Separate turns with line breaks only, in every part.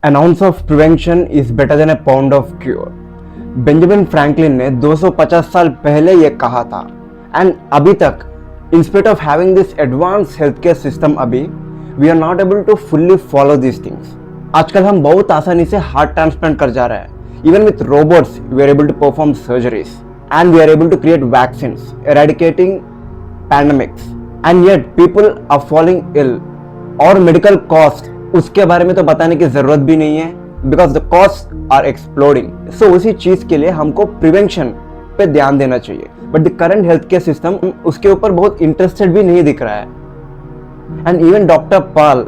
An ounce of prevention is better than a pound of cure. Benjamin Franklin ने 250 साल पहले ये कहा था एंड अभी तक in spite of having this advance health care system अभी we are not able to fully follow this things. आजकल हम बहुत आसानी से हार्ट ट्रांसप्लांट कर जा रहे हैं. Even with robots we are able to perform surgeries and we are able to create vaccines eradicating pandemics and yet people are falling ill. और मेडिकल कॉस्ट उसके बारे में तो बताने की जरूरत भी नहीं है because the cost are exploding. So उसी चीज के लिए हमको प्रिवेंशन पे ध्यान देना चाहिए. But the current health care system उसके ऊपर बहुत इंटरेस्टेड भी नहीं दिख रहा है. And even doctor Pal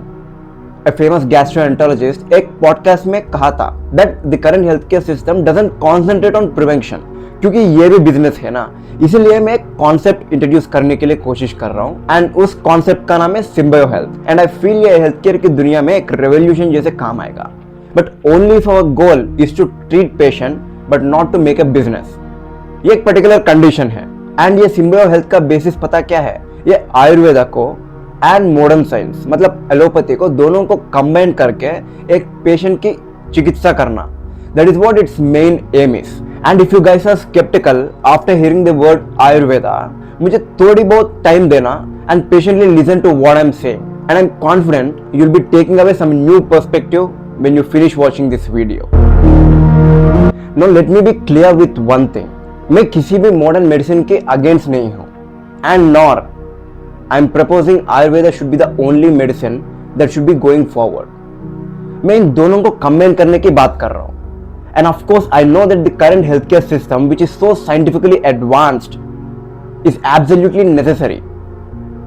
a famous gastroenterologist एक पॉडकास्ट में कहा था that the current healthcare system doesn't concentrate on prevention. क्योंकि ये भी बिजनेस है ना, इसीलिए मैं एक कॉन्सेप्ट इंट्रोड्यूस करने के लिए कोशिश कर रहा हूँ एंड उस कॉन्सेप्ट का नाम है Symbio Health. And I feel ये हेल्थ केयर की दुनिया में एक रेवोल्यूशन जैसे काम आएगा. But only if our goal is to treat patient but not to make a business. ये एक पर्टिकुलर कंडीशन है एंड ये सिम्बायो हेल्थ का बेसिस पता क्या है? ये आयुर्वेदा को एंड मॉडर्न साइंस मतलब एलोपैथी को दोनों को कंबाइन करके एक पेशेंट की चिकित्सा करना. That is what its main aim is. And if you guys are sceptical after hearing the word Ayurveda, मुझे थोड़ी बहुत टाइम देना and patiently listen to what I am saying and I am confident you will be taking away some new perspective when you finish watching this video. Now let me be clear with one thing. मैं किसी भी modern medicine के against नहीं हूं and nor I am proposing Ayurveda should be the only medicine that should be going forward. मैं इन दोनों को combine करने की बात कर रहा हूँ. And of course I know that the current healthcare system which is so scientifically advanced is absolutely necessary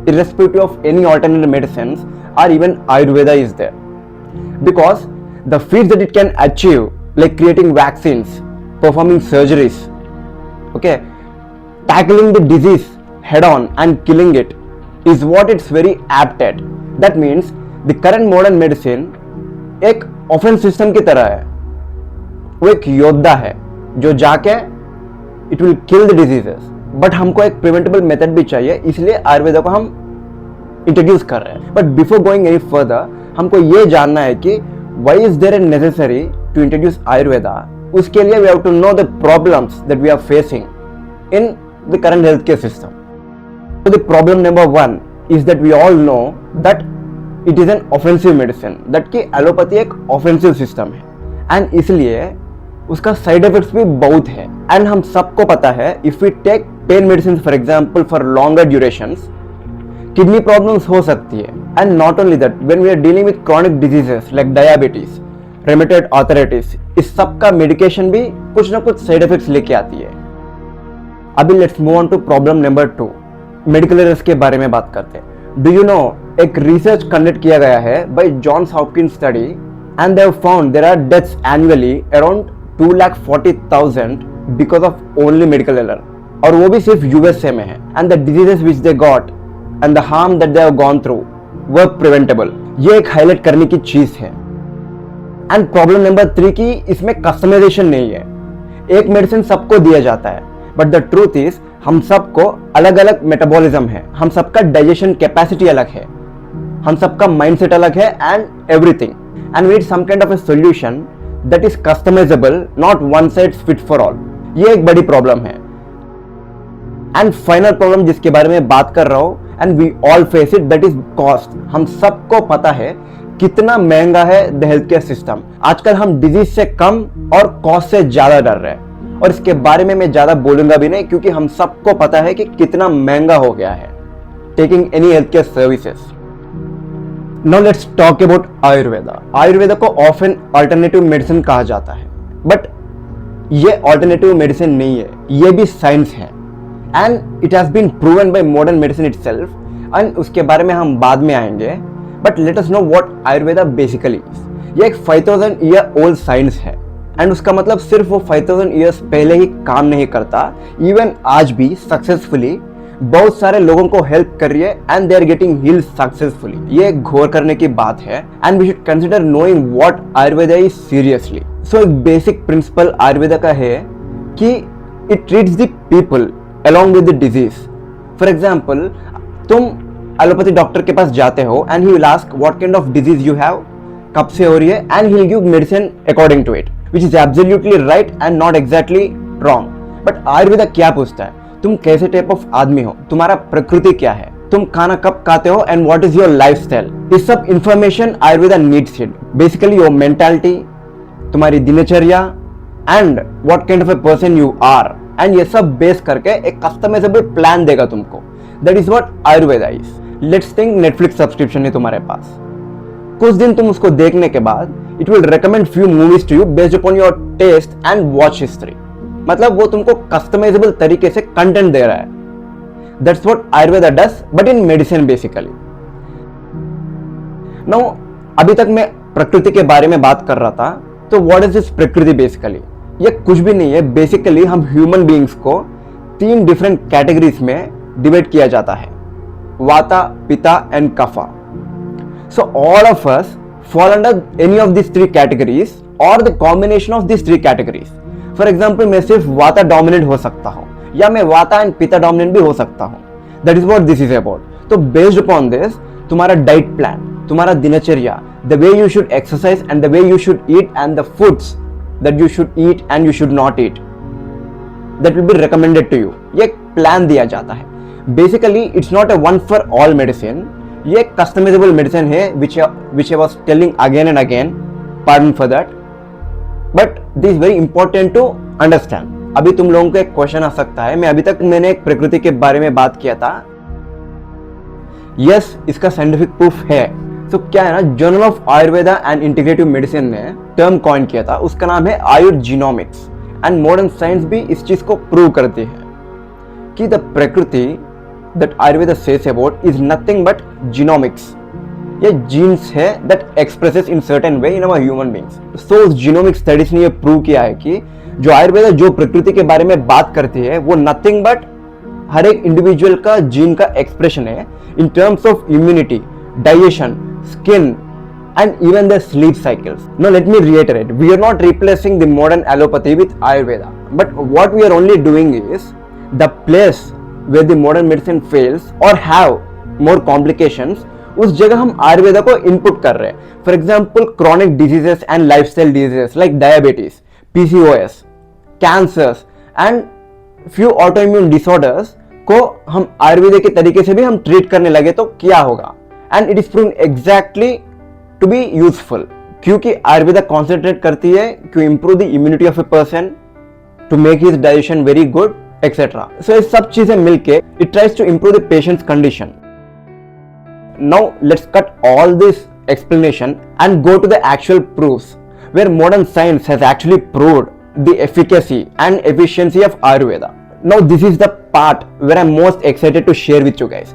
irrespective of any alternative medicines or even Ayurveda is there. Because the feats that it can achieve like creating vaccines, performing surgeries, okay, tackling the disease head on and killing it is what it's very apt at. That means the current modern medicine एक offence system की तरह है. वो एक योद्धा है जो जाके it will kill the diseases. But हमको एक प्रिवेंटेबल मेथड भी चाहिए, इसलिए आयुर्वेदा को हम इंट्रोड्यूस कर रहे हैं. But before going any further हमको ये जानना है कि why is there necessary to introduce Ayurveda. उसके लिए we have to know the problems that we are facing in the current health care system. So the problem number one is that we all know that it is an offensive medicine. that कि allopathy एक offensive system है and इसलिए उसका side effects भी बहुत है. and हम सबको पता है if we take pain medicines for example for longer durations, kidney problems हो सकती है. and not only that, when we are dealing with chronic diseases like diabetes, rheumatoid arthritis, इस सब का medication भी कुछ ना कुछ side effects लेके आती है. अभी let's move on to problem number 2. Medical errors के बारे में बात करते हैं. डू यू नो एक रिसर्च कंडक्ट किया गया है by Johns Hopkins study and they have found there are deaths annually around 2,40,000 because of only medical error. और वो भी सिर्फ यूएसए में है. And the diseases which they got and the harm that they have gone through were preventable. ये एक highlight करने की चीज है. एंड प्रॉब्लम नंबर 3 की इसमें कस्टमाइजेशन नहीं है. एक मेडिसिन सबको दिया जाता है बट द ट्रूथ इज हम सबको अलग अलग मेटाबॉलिज्म है, हम सबका डाइजेशन कैपेसिटी अलग है, हम सबका माइंडसेट अलग है and everything. And we need some kind of a solution that is customisable, not one size fit for all. ये एक बड़ी प्रॉब्लम है. एंड फाइनल प्रॉब्लम जिसके बारे में बात कर रहा हूं and we all face it, that is cost. हम सबको पता है कितना महंगा है द हेल्थ केयर सिस्टम. आजकल हम डिजीज से कम और कॉस्ट से ज्यादा डर रहे हैं और इसके बारे में मैं ज्यादा बोलूंगा भी नहीं क्योंकि हम सबको पता है कि कितना महंगा हो गया है taking any health care services. Now let's talk about Ayurveda. Ayurveda को ऑफन अल्टरनेटिव मेडिसिन कहा जाता है बट ये अल्टरनेटिव मेडिसिन नहीं है, ये भी साइंस है and it has been proven by modern medicine itself. And उसके बारे में हम बाद में आएंगे. But let us know what Ayurveda basically is. ये एक 5000 ईयर ओल्ड साइंस है एंड उसका मतलब सिर्फ वो 5000 ईयर्स पहले ही काम नहीं करता, इवन आज भी सक्सेसफुली बहुत सारे लोगों को हेल्प कर रही है and they are getting healed successfully. ये एक गौर करने की बात है and we should consider knowing what Ayurveda is seriously. So एक बेसिक प्रिंसिपल आयुर्वेदा का है कि it treats the people along with the disease. For example तुम एलोपैथी डॉक्टर के पास जाते हो and he will ask what kind of disease you have कब से हो रही है, and he will give medicine according to it, which is absolutely right and not exactly wrong. But Ayurveda क्या पूछता है, तुम कैसे टाइप ऑफ आदमी हो, तुम्हारा प्रकृति क्या है, तुम खाना कब खाते हो, and what is your lifestyle. इस सब information Ayurveda needs it. Basically your mentality, तुम्हारी दिनचर्या, and what kind of a person you are, and ये सब बेस करके एक कस्टमाइजेबल प्लान देगा तुमको। That is what Ayurveda is. Let's think Netflix subscription है तुम्हारे पास, कुछ दिन तुम उसको देखने के बाद it will recommend few movies to you based upon your taste and watch history. मतलब वो तुमको कस्टमाइजेबल तरीके से कंटेंट दे रहा है। That's what Ayurveda does, but in medicine basically. Now अभी तक मैं प्रकृति के बारे में बात कर रहा था, तो व्हाट इज दिस प्रकृति बेसिकली? ये कुछ भी नहीं है। बेसिकली हम ह्यूमन बीइंग्स को 3 डिफरेंट कैटेगरीज में डिवाइड किया जाता है, वाता, पिता and कफा। So all of us fall under any of these 3 categories or the combination of these 3 categories. For example, मैं सिर्फ वाता डोमिनेंट हो सकता हूँ, या मैं वाता एंड पिता डोमिनेंट भी हो सकता हूँ। That is what this is about. तो based upon this, तुम्हारा डाइट प्लान, तुम्हारा दिनचर्या, the way you should exercise and the way you should eat and the foods that you should eat and you should not eat, that will be recommended to you. ये एक plan दिया जाता है। Basically, it's not a one for all medicine. ये एक customisable medicine है, which I was telling again and again, pardon for that, but this is very important to understand. अभी तुम लोगों को एक क्वेश्चन आ सकता है, मैंने एक प्रकृति के बारे में बात किया था, यस इसका साइंटिफिक प्रूफ है। तो क्या है ना, journal of Ayurveda and integrative medicine ने टर्म कॉइन किया था, उसका नाम है आयुर्जीनोमिक्स, एंड मॉडर्न साइंस भी इस चीज को प्रूव करती है कि द प्रकृति that Ayurveda says about is nothing but genomics. ये genes है that expresses in certain way in our human beings. So उस genomic studies ने ये प्रूव किया है कि जो आयुर्वेदा जो प्रकृति के बारे में बात करती है वो nothing but हर एक इंडिविजुअल का जीन का एक्सप्रेशन है in terms of immunity, digestion, skin and even the sleep cycles. Now let me reiterate, we are not replacing the modern allopathy with Ayurveda, but what we are only doing is the place where the modern medicine fails or have more complications, उस जगह हम आयुर्वेदा को input कर रहे हैं। For example chronic diseases and lifestyle diseases like diabetes, PCOS, cancers and few autoimmune disorders को हम आयुर्वेदा के तरीके से भी हम ट्रीट करने लगे तो क्या होगा? And it is proven exactly to be useful, क्योंकि आयुर्वेदा कॉन्सेंट्रेट करती है to improve the immunity of a person, to make his digestion very good, etcetera. So ये सब चीजें मिलके it tries to improve the patient's condition. Now let's cut all this explanation and go to the actual proofs where modern science has actually proved the efficacy and efficiency of Ayurveda. Now this is the part where I am most excited to share with you guys.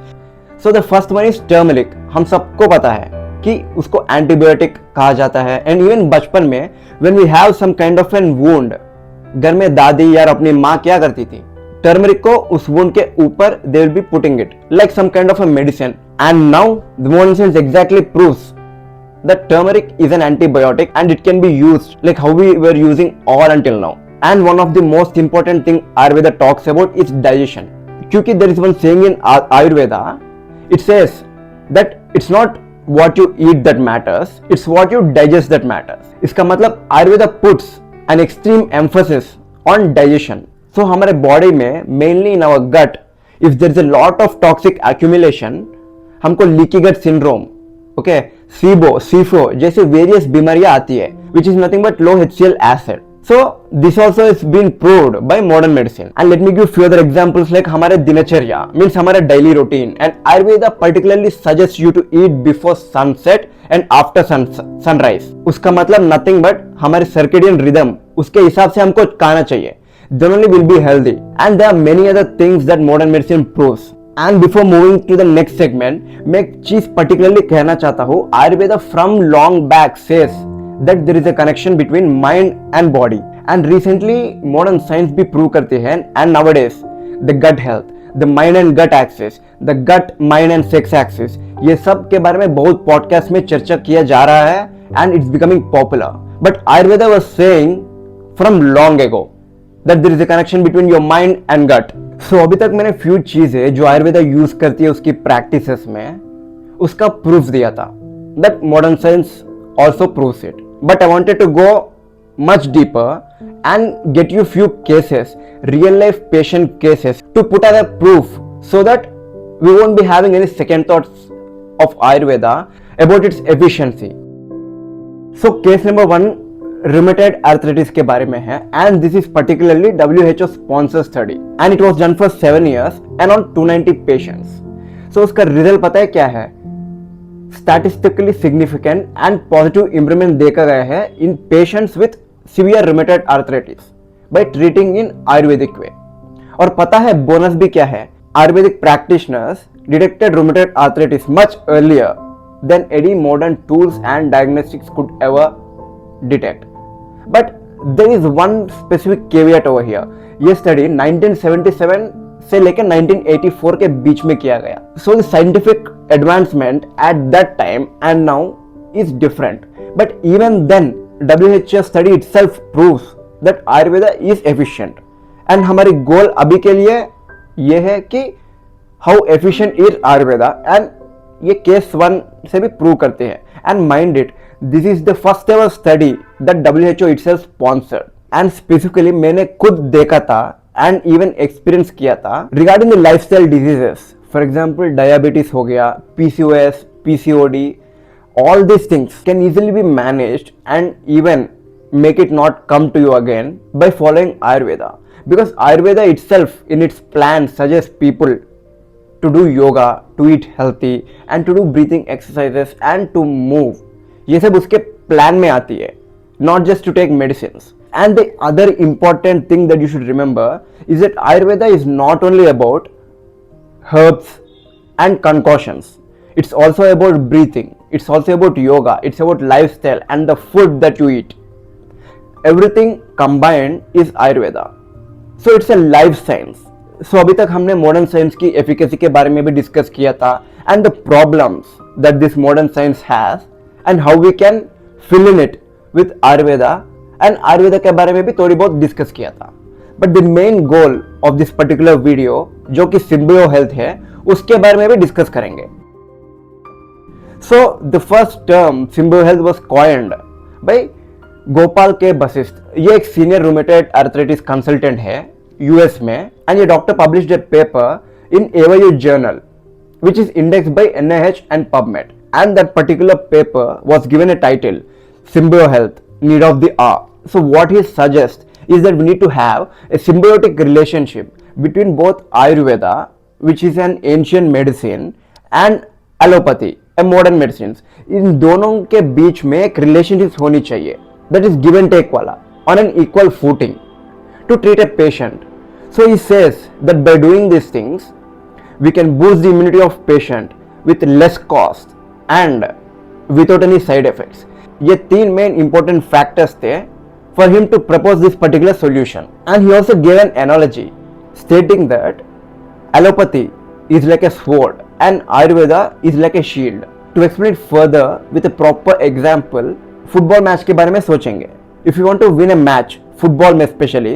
So the first one is turmeric. हम सबको पता है कि उसको antibiotic कहा जाता है, and even बचपन में when we have some kind of an wound, घर में दादी या अपनी माँ क्या करती थी, टर्मरिक को उस वुंड के ऊपर they will be putting it like some kind of a medicine. And now the modern science exactly proves that turmeric is an antibiotic and it can be used like how we were using all until now. And one of the most important thing Ayurveda talks about is digestion. Kyunki there is one saying in Ayurveda, it says that it's not what you eat that matters, it's what you digest that matters. इसका मतलब Ayurveda puts an extreme emphasis on digestion. So हमारे body में mainly in our gut, if there is a lot of toxic accumulation, हमको leaky gut syndrome, okay, SIBO जैसे various बीमारियां आती है, which is nothing but low HCl acid. So this also is been proved by modern medicine. And let me give few other examples like हमारे दिनचर्या means हमारे daily routine, and Ayurveda particularly suggests you to eat before sunset and after sunrise. उसका मतलब nothing but हमारे circadian rhythm उसके हिसाब से हमको खाना चाहिए. Then only will be healthy. And there are many other things that modern medicine proves. And before moving to the next segment, मैं एक चीज particularly कहना चाहता हूँ. Ayurveda from long back says that there is a connection between mind and body. And recently modern science भी prove करती है. And nowadays the gut health, the mind and gut axis, the gut mind and sex axis, ये सब के बारे में बहुत podcast में चर्चा किया जा रहा है. And it's becoming popular. But Ayurveda was saying from long ago that there is a connection between your mind and gut. So अभी तक मैंने फ्यू चीजें जो आयुर्वेदा यूज करती है उसकी प्रैक्टिसेस में उसका प्रूफ दिया था. That modern science also proves it. But I wanted to go much deeper and get you few cases, real life patient cases, to put as a proof so that we won't be having any second thoughts of Ayurveda about its efficiency. So case number 1 rheumatoid arthritis के बारे में है, and this is particularly WHO sponsored study and it was done for 7 years and on 290 patients. So उसका result पता है क्या है? Statistically significant and positive improvement देखा गया है in patients with severe rheumatoid arthritis by treating in Ayurvedic way. और पता है बोनस भी क्या है? Ayurvedic practitioners detected rheumatoid arthritis much earlier than any modern tools and diagnostics could ever detect. But there is one specific caveat over here. ये study 1977 से लेकर 1984 के बीच में किया गया. So the scientific advancement at that time and now is different. But even then, WHO study itself proves that Ayurveda is efficient. And हमारी गोल अभी के लिए ये है कि how efficient is Ayurveda, and ये केस 1 से भी प्रूव करते हैं. And mind it, this is the first ever study that WHO itself sponsored. And specifically मैंने खुद देखा था and even experience किया था regarding the lifestyle diseases. For example, diabetes हो गया, PCOS, PCOD, all these things can easily be managed and even make it not come to you again by following Ayurveda. Because Ayurveda itself in its plan suggests people to do yoga, to eat healthy and to do breathing exercises and to move. ये सब उसके plan में आती है, not just to take medicines. And the other important thing that you should remember is that Ayurveda is not only about herbs and concoctions. It's also about breathing. It's also about yoga. It's about lifestyle and the food that you eat. Everything combined is Ayurveda. So it's a life science. So अभी तक हमने modern science की efficacy के बारे में भी discuss किया था and the problems that this modern science has and how we can fill in it with Ayurveda, and Ayurveda के बारे में भी थोड़ी बहुत डिस्कस किया था. But the main goal of this particular video जो कि Symbio Health है उसके बारे में भी डिस्कस करेंगे. So the first term Symbio Health was coined by Gopal के वशिष्ठ. ये एक सीनियर रूमेटॉइड आर्थराइटिस कंसल्टेंट है यूएस में, एंड ये doctor published a paper in AYU journal which is indexed by NIH and PubMed, and that particular paper was given a title Symbio Health, Need of the Hour. So what he suggests is that we need to have a symbiotic relationship between both Ayurveda, which is an ancient medicine, and allopathy, a modern medicine. इन दोनों के बीच में एक relationship होनी चाहिए that is give and take वाला, on an equal footing to treat a patient. So he says that by doing these things we can boost the immunity of patient with less cost and without any side effects. ये तीन main important factors थे for him to propose this particular solution. And he also gave an analogy stating that allopathy is like a sword and Ayurveda is like a shield. To explain it further with a proper example, football match के बारे में सोचेंगे. If you want to win a match, football में specially,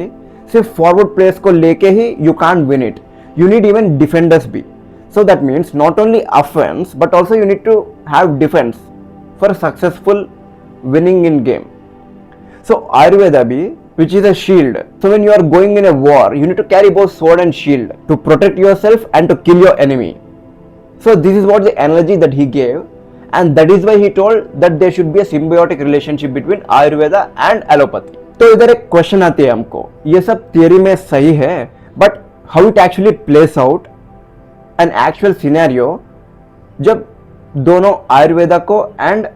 सिर्फ forward players को लेके ही you can't win it. You need even defenders be. So that means not only offense but also you need to have defense for a successful winning in game. So Ayurveda be, which is a shield. So when you are going in a war, you need to carry both sword and shield to protect yourself and to kill your enemy. So this is what the analogy that he gave, and that is why he told that there should be a symbiotic relationship between Ayurveda and allopathy. तो इधर एक question आती है हमको, ये सब theory में सही है, but how it actually place out an actual scenario जब दोनों आयुर्वेदा को एंड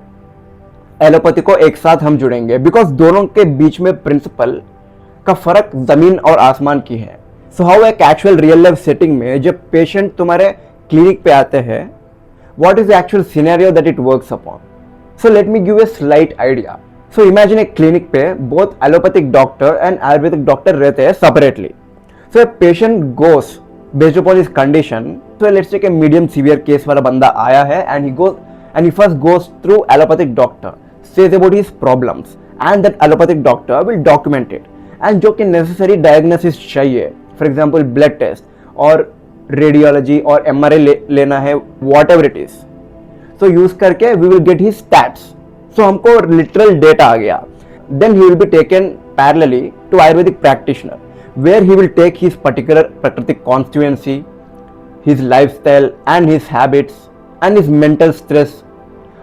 एलोपैथी को एक साथ हम जुड़ेंगे, बिकॉज दोनों के बीच में प्रिंसिपल का फर्क जमीन और आसमान की है. सो हाउ एक एक्चुअल रियल लाइफ सेटिंग में जब पेशेंट तुम्हारे क्लिनिक पे आते हैं, what is the actual scenario that it works upon? So let me give a slight idea. So imagine a clinic पे both allopathic doctor and ayurvedic doctor रहते हैं separately. So a patient goes based upon his condition. So let's take a medium severe case वाला बंदा आया है and he first goes through allopathic doctor, says about his problems, and that allopathic doctor will document it. And जो कि necessary diagnosis चाहिए, for example blood test और radiology और MRI लेना है, whatever it is, so use करके we will get his stats. So हमको literal data आ गया. Then he will be taken parallelly to Ayurvedic practitioner, where he will take his particular Prakritic constituency, his lifestyle and his habits and his mental stress.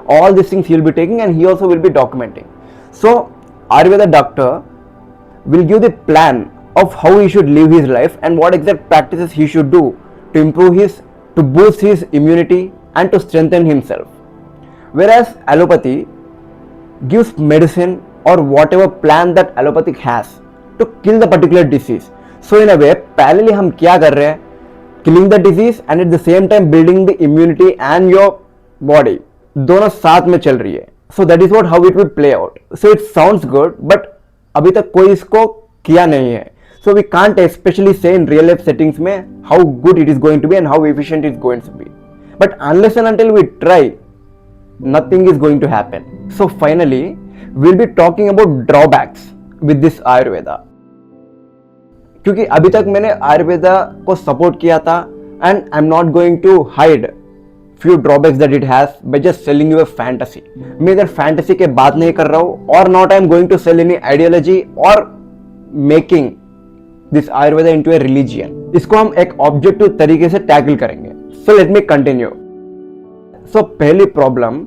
All these things he will be taking, and he also will be documenting. So Ayurveda doctor will give the plan of how he should live his life and what exact practices he should do to to boost his immunity and to strengthen himself. Whereas allopathy gives medicine or whatever plan that allopathic has to kill the particular disease. So in a way, parallelly हम क्या कर रहे हैं? Killing the disease and at the same time building the immunity and your body. दोनों साथ में चल रही है. So that is what how it will play out. So it sounds good, but अभी तक कोई इसको किया नहीं है. So we can't especially say in real life settings में how good it is going to be and how efficient it is going to be. But unless and until we try, nothing is going to happen. So finally, we'll be talking about drawbacks with this Ayurveda. क्योंकि अभी तक मैंने आयुर्वेदा को support किया था, and I am not going to hide few drawbacks that it has by just selling you a fantasy. मैं इधर fantasy के बात नहीं कर रहा हूँ, और not I am going to sell any ideology or making this Ayurveda into a religion. इसको हम एक ऑब्जेक्टिव तरीके से टैकल करेंगे. So let me continue. So पहली problem,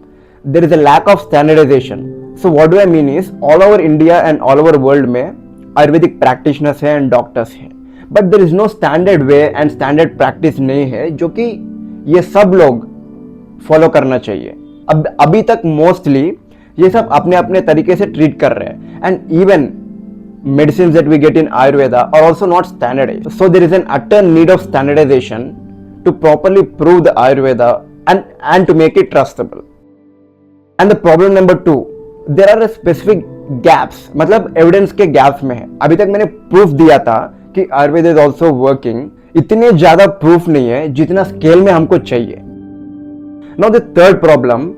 there is a lack of standardization. So what do I mean is all over India and all over world में Ayurvedic practitioners हैं and doctors हैं, but there is no standard way and standard practice नहीं है जो कि ये सब लोग फॉलो करना चाहिए. अब अभी तक मोस्टली ये सब अपने अपने तरीके से ट्रीट कर रहे हैं, and even medicines that we get in Ayurveda are also not standardized. So there is an utter need of standardization to properly prove the Ayurveda and to make it trustable. And the problem number 2, there are specific gaps, मतलब evidence के gaps में है. अभी तक मैंने proof दिया था कि Ayurveda is also working, इतने ज्यादा proof नहीं है जितना scale में हमको चाहिए. Now the third problem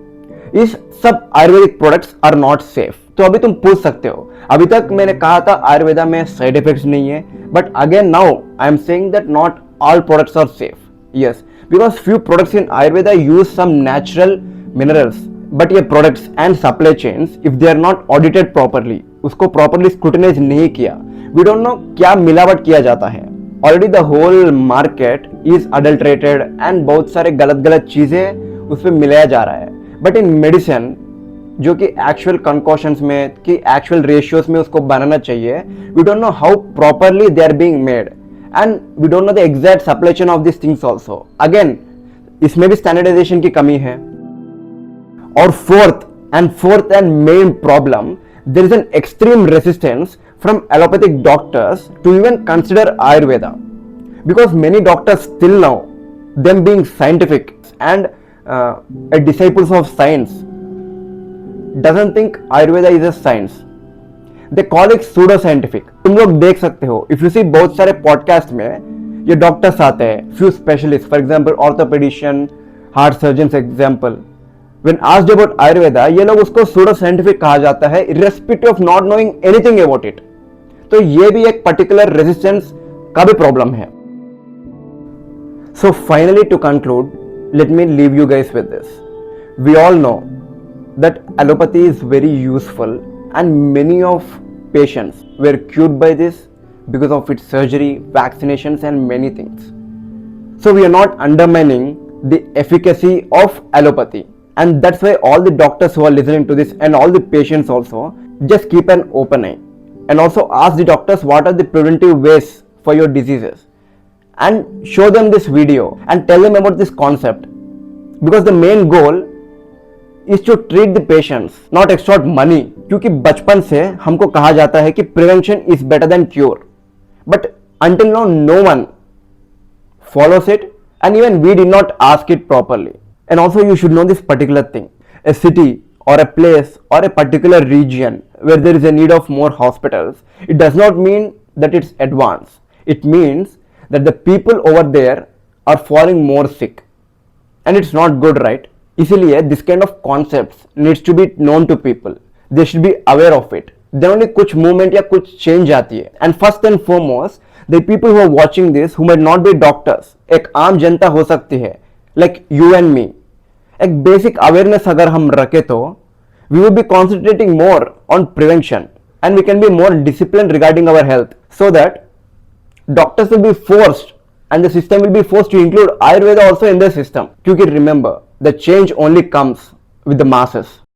is सब Ayurvedic products are not safe. तो अभी तुम पूछ सकते हो, अभी तक मैंने कहा था आयुर्वेदा में साइड इफेक्ट्स नहीं है, but again now I am saying that not all products are safe. Yes, because few products in Ayurveda use some natural minerals, but ये products and supply chains if they are not audited properly, उसको properly scrutinize नहीं किया, we don't no क्या मिलावट किया जाता है. Already the whole market is adulterated and बहुत सारे गलत गलत चीजें उसमें मिलाया जा रहा है. बट इन मेडिसिन जो कि एक्चुअल कंकोशंस में कि एक्चुअल रेशियोस में उसको बनाना चाहिए, we don't know how properly they are being made and we don't know the exact supply chain of this things also. Again इसमें भी स्टैंडर्डाइजेशन की कमी है. और fourth and main problem, there is an extreme resistance from allopathic doctors to even consider Ayurveda, because many doctors still now, them being scientific and disciples of science, doesn't think Ayurveda is a science. They call it pseudo scientific. तुम लोग देख सकते हो, if you see बहुत सारे podcast में ये doctors आते हैं, few specialists, for example orthopedician, heart surgeons example. When asked about Ayurveda, ये लोग उसको pseudo scientific कहा जाता है, irrespective of not knowing anything about it. तो ये भी एक particular resistance का भी प्रॉब्लम है. So finally to conclude, let me leave you guys with this. We all know that allopathy is very useful and many of patients were cured by this because of its surgery, vaccinations and many things. So we are not undermining the efficacy of allopathy, and that's why all the doctors who are listening to this and all the patients also just keep an open eye and also ask the doctors what are the preventive ways for your diseases, and show them this video and tell them about this concept, because the main goal is to treat the patients, not extort money. क्योंकि बचपन से हमको कहा जाता है कि prevention is better than cure, but until now no one follows it, and even we did not ask it properly. And also you should know this particular thing, a city or a place or a particular region where there is a need of more hospitals, it does not mean that it's advanced. It means that the people over there are falling more sick, and it's not good, right? इसीलिए this kind of concepts needs to be known to people. They should be aware of it. Then only कुछ movement या कुछ change आती है. And first and foremost, the people who are watching this who might not be doctors, एक आम जनता हो सकती है, like you and me. एक basic awareness अगर हम रखें तो we will be concentrating more on prevention and we can be more disciplined regarding our health, so that doctors will be forced and the system will be forced to include Ayurveda also in their system. Because remember, the change only comes with the masses.